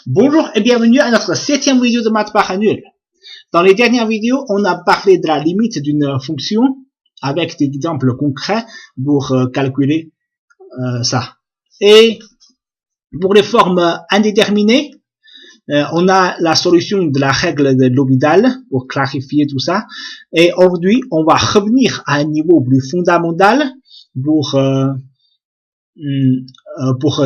Bonjour et bienvenue à notre 7e vidéo de maths par nul. Dans les dernières vidéos, on a parlé de la limite d'une fonction avec des exemples concrets pour calculer ça. Et pour les formes indéterminées, on a la solution de la règle de L'Hopital pour clarifier tout ça. Et aujourd'hui, on va revenir à un niveau plus fondamental pour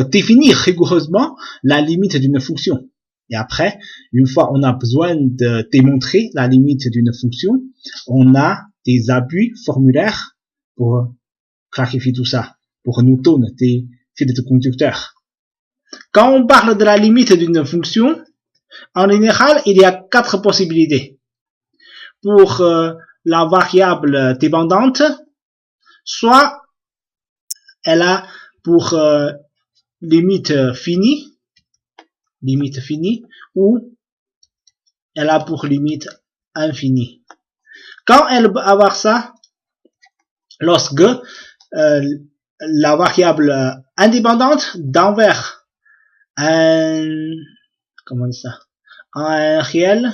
définir rigoureusement la limite d'une fonction. Et après, une fois on a besoin de démontrer la limite d'une fonction, on a des appuis formulaires pour clarifier tout ça, pour nous donner des fils de conducteur. Quand on parle de la limite d'une fonction, en général, il y a 4 possibilités. Pour la variable dépendante, soit elle a pour limite finie, ou elle a pour limite infinie. Quand elle va avoir ça, lorsque la variable indépendante d'envers un, comment on dit ça, un réel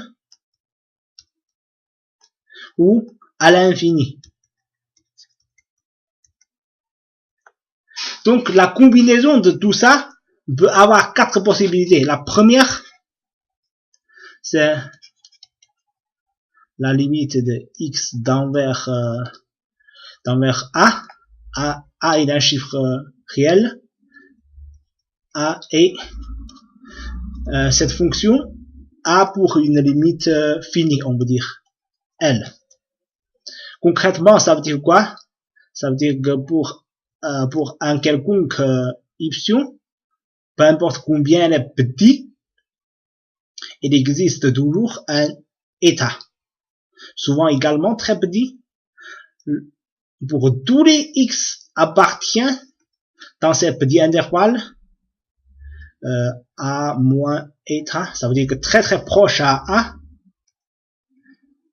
ou à l'infini. Donc la combinaison de tout ça peut avoir 4 possibilités. La première, c'est la limite de x d'envers A. A est un chiffre réel. A est cette fonction A pour une limite finie, on peut dire L. Concrètement, ça veut dire quoi? Ça veut dire que pour un quelconque ipsion, peu importe combien elle est petit, il existe toujours un état, souvent également très petit. Pour tous les x appartient dans ces petits intervalles a moins état, ça veut dire que très très proche à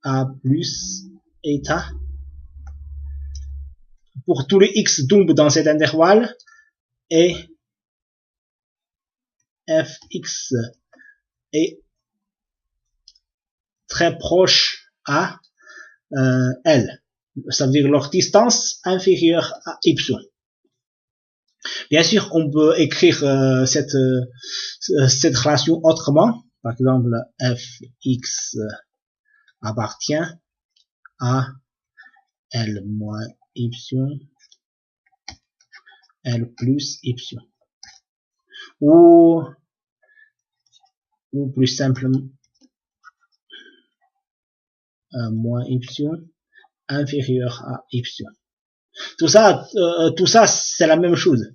a plus état. Pour tous les x tombent dans cet intervalle et fx est très proche à L. Ça veut dire leur distance inférieure à epsilon. Bien sûr, on peut écrire cette relation autrement. Par exemple, fx appartient à L moins epsilon, L plus epsilon. Ou plus simplement, moins epsilon inférieur à epsilon. Tout ça, c'est la même chose.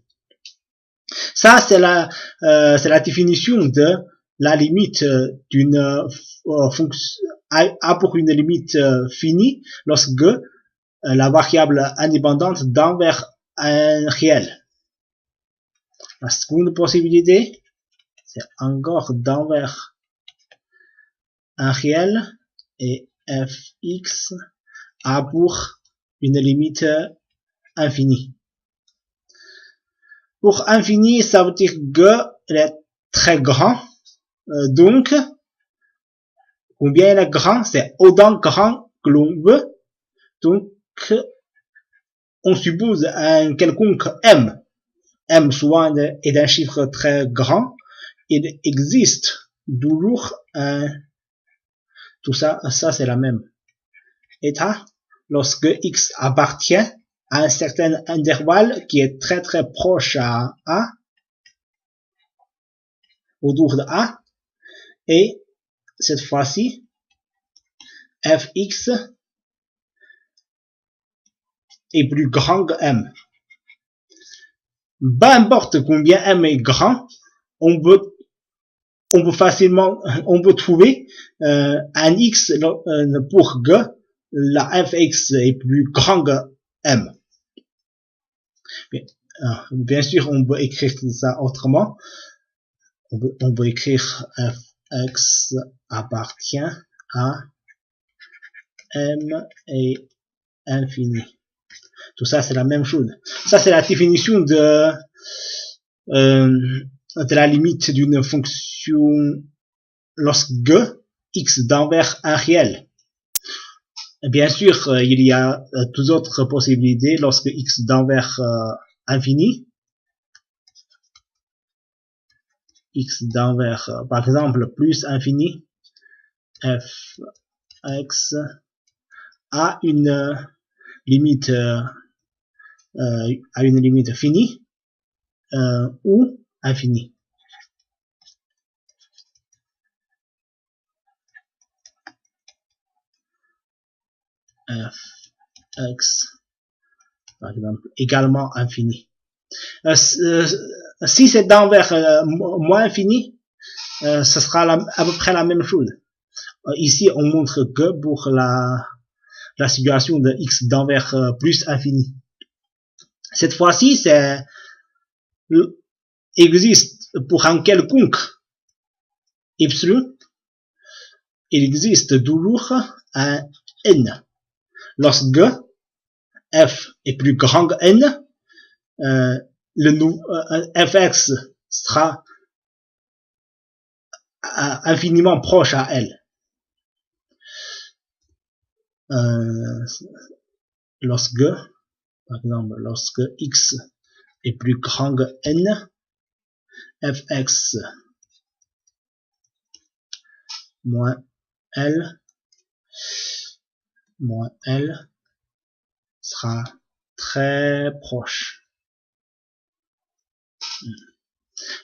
Ça, c'est la définition de la limite d'une fonction A pour une limite finie lorsque la variable indépendante d'envers un réel. La seconde possibilité, c'est encore d'envers un réel et fx a pour une limite infinie. Pour infini, ça veut dire qu'il est très grand. Donc, combien il est grand? C'est autant grand que l'on veut. Donc, on suppose un quelconque m. M souvent est un chiffre très grand. Il existe toujours un... Tout ça, c'est la même état. Lorsque x appartient à un certain intervalle qui est très très proche à A, autour de A, et cette fois-ci, fx est plus grand que m. Peu importe combien m est grand, on peut facilement, on peut trouver un x pour que la fx est plus grand que m. Bien sûr, on peut écrire ça autrement. On peut écrire fx appartient à m et infini. Tout ça, c'est la même chose. Ça, c'est la définition de de la limite d'une fonction lorsque x d'envers un réel. Bien sûr, il y a toutes autres possibilités lorsque x d'envers infini. X d'envers, par exemple, plus infini, f x a une limite finie ou infinie. F x par exemple également infini. Si c'est d'envers moins infini, ce sera à peu près la même chose. Ici, on montre que pour la situation de x d'envers plus infini. Cette fois-ci, c'est existe pour un quelconque epsilon, il existe toujours un n. Lorsque f est plus grand que n, fx sera infiniment proche à L. Lorsque, par exemple, lorsque x est plus grand que n, fx moins L sera très proche.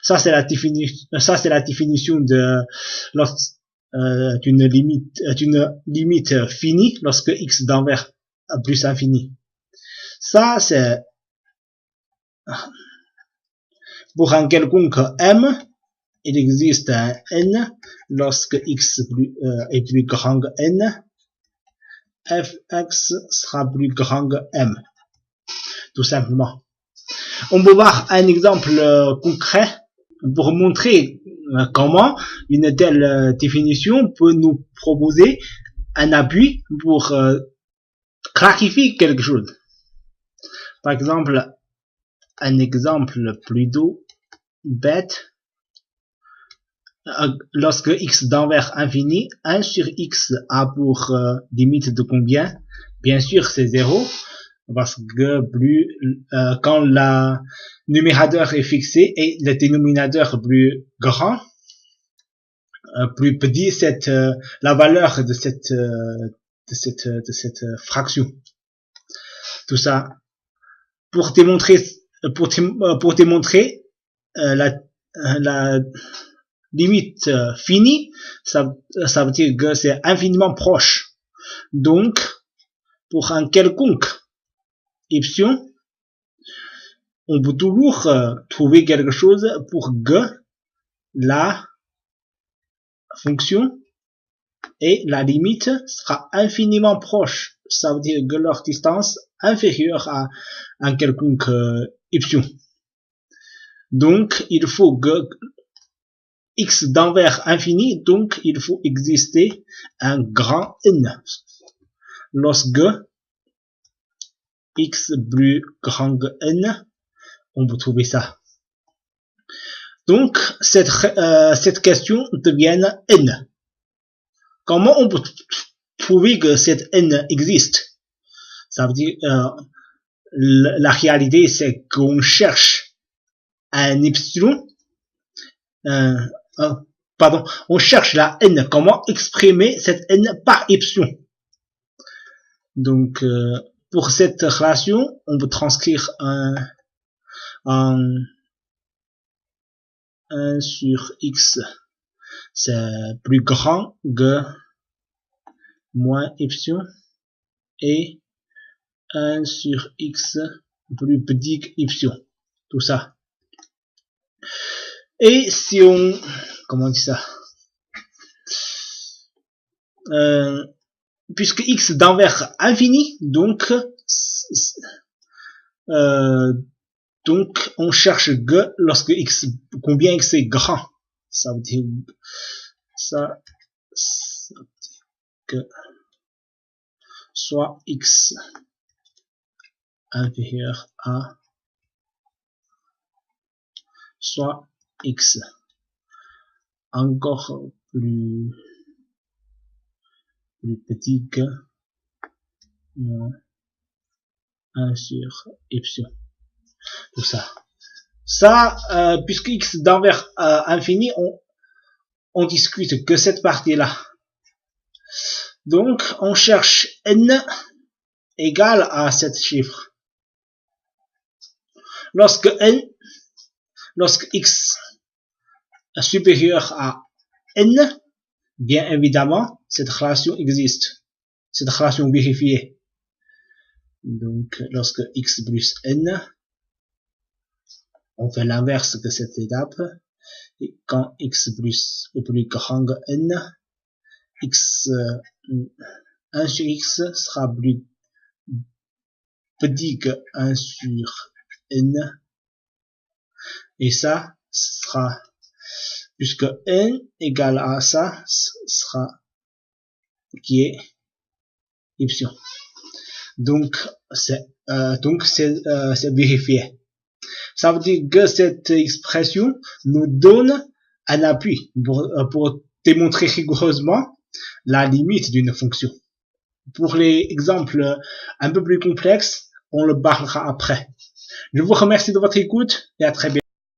Ça c'est la définition de d'une limite finie lorsque x d'envers plus infini. Ça c'est pour un quelconque m, il existe un n lorsque x est plus grand que n, fx sera plus grand que m, tout simplement. On peut voir un exemple concret pour montrer comment une telle définition peut nous proposer un appui pour clarifier quelque chose. Par exemple, un exemple plutôt bête. Lorsque x d'envers infini, 1 sur x a pour limite de combien? Bien sûr, c'est 0. Parce que quand le numérateur est fixé et le dénominateur plus grand, plus petit la valeur de cette fraction. Tout ça pour démontrer la limite finie, ça veut dire que c'est infiniment proche. Donc pour un quelconque epsilon, on peut toujours trouver quelque chose pour que la fonction et la limite sera infiniment proche. Ça veut dire que leur distance inférieure à un quelconque epsilon. Donc il faut que x d'envers infini, donc il faut exister un grand n. Lorsque x plus grand que n, on peut trouver ça. Donc cette question devient n. Comment on peut prouver que cette n existe? Ça veut dire la réalité c'est qu'on cherche un epsilon. On cherche la n. Comment exprimer cette n par epsilon? Donc pour cette relation, on peut transcrire 1 sur x, c'est plus grand que moins epsilon, et 1 sur x plus petit que epsilon. Tout ça. Et si on, comment on dit ça, puisque x d'envers infini, donc on cherche que lorsque combien x est grand. Ça veut dire que soit x inférieur à soit x encore plus petit que moins 1 sur epsilon. Tout ça. Ça, puisque x tend vers infini, on discute que cette partie-là. Donc, on cherche n égale à 7 chiffres. Lorsque x est supérieur à n, bien évidemment, cette relation existe. Cette relation vérifiée. Donc, lorsque x plus n, on fait l'inverse de cette étape. Et quand x plus est plus grand que n, 1 sur x sera plus petit que 1 sur n. Et ça sera, puisque n égale à ça, sera qui est epsilon. Donc c'est vérifié. Ça veut dire que cette expression nous donne un appui pour démontrer rigoureusement la limite d'une fonction. Pour les exemples un peu plus complexes, on le parlera après. Je vous remercie de votre écoute et à très bientôt.